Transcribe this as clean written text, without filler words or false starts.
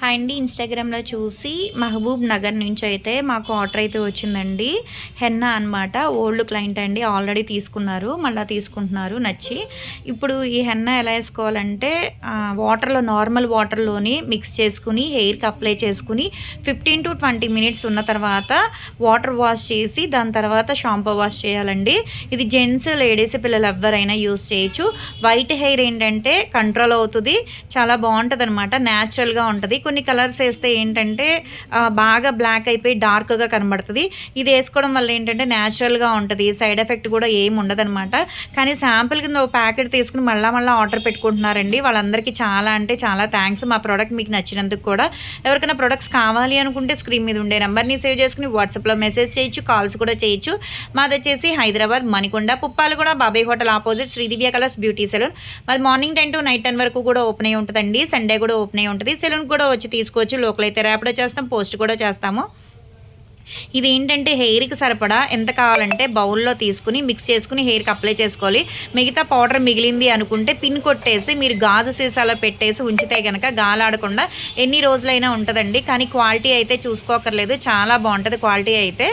Hi అండి. ఇన్‌స్టాగ్రామ్‌లో చూసి మహబూబ్ నగర్ నుంచి అయితే మాకు ఆర్డర్ అయితే వచ్చిందండి. హెన్నా అనమాట. ఓల్డ్ క్లయింట్ అండి. ఆల్రెడీ తీసుకున్నారు. మళ్ళా తీసుకుంటున్నారు నచ్చి. ఇప్పుడు ఈ హెన్నా ఎలా ఏసుకోవాలంటే వాటర్‌లో నార్మల్ వాటర్‌లోని మిక్స్ చేసుకొని హెయిర్‌కి అప్లై చేసుకొని 15-20 మినిట్స్ ఉన్న తర్వాత వాటర్ వాష్ చేసి దాని తర్వాత షాంపూ వాష్ చేయాలండి. ఇది జెంట్స్, లేడీస్, పిల్లలు ఎవ్వరైనా యూజ్ చేయొచ్చు. వైట్ హెయిర్ ఏంటంటే కంట్రోల్ అవుతది. చాలా బావుంటదనమాట. న్యాచురల్‌గా ఉంటది. కొన్ని కలర్స్ వేస్తే ఏంటంటే బాగా బ్లాక్ అయిపోయి డార్క్‌గా కనబడుతది. ఇది ఏసుకోవడం వల్ల ఏంటంటే న్యాచురల్‌గా ఉంటది. సైడ్ ఎఫెక్ట్ కూడా ఏమి ఉండదనమాట. కానీ శాంపుల్ కింద ఒక ప్యాకెట్ తీసుకొని మళ్ళా ఆర్డర్ పెట్టుకుంటున్నారండి. వాళ్ళందరికీ చాలా అంటే చాలా థాంక్స్. మా ప్రొడక్ట్ మీకు నచ్చినందుకు కూడా. ఎవరికైనా ప్రొడక్ట్స్ కావాలి అనుకుంటే స్క్రీన్ మీద ఉండే నంబర్‌ని సేవ్ చేసుకొని వాట్సాప్‌లో మెసేజ్ చేయొచ్చు. కాల్స్ కూడా చేయొచ్చు. మాదొచ్చేసి Hyderabad Manikonda Puppalaguda Babai hotel opposite Sridivya colours beauty salon. మాది మార్నింగ్ 10 to నైట్ 10 వరకు కూడా ఓపెన్ అయ్యి ఉంటదండి. సండే కూడా ఓపెన్ అయ్యి ఉంటది. సెలూన్‌కి కూడా వచ్చి తీసుకోవచ్చు. లోకల్ అయితే ర్యాపిడో చేస్తాం. పోస్ట్ కూడా చేస్తాము. ఇదేంటంటే హెయిర్‌కి సరిపడా ఎంత కావాలంటే బౌల్‌లో తీసుకొని మిక్స్ చేసుకొని హెయిర్‌కి అప్లై చేసుకోవాలి. మిగతా పౌడర్ మిగిలింది అనుకుంటే పిన్ కొట్టేసి మీరు గాజు సీసాలో పెట్టేసి ఉంచితే గనక గాలాడకుండా ఎన్ని రోజులైనా ఉంటదండి. కానీ క్వాలిటీ అయితే చూసుకోక్కర్లేదు. చాలా బావుంటది క్వాలిటీ అయితే.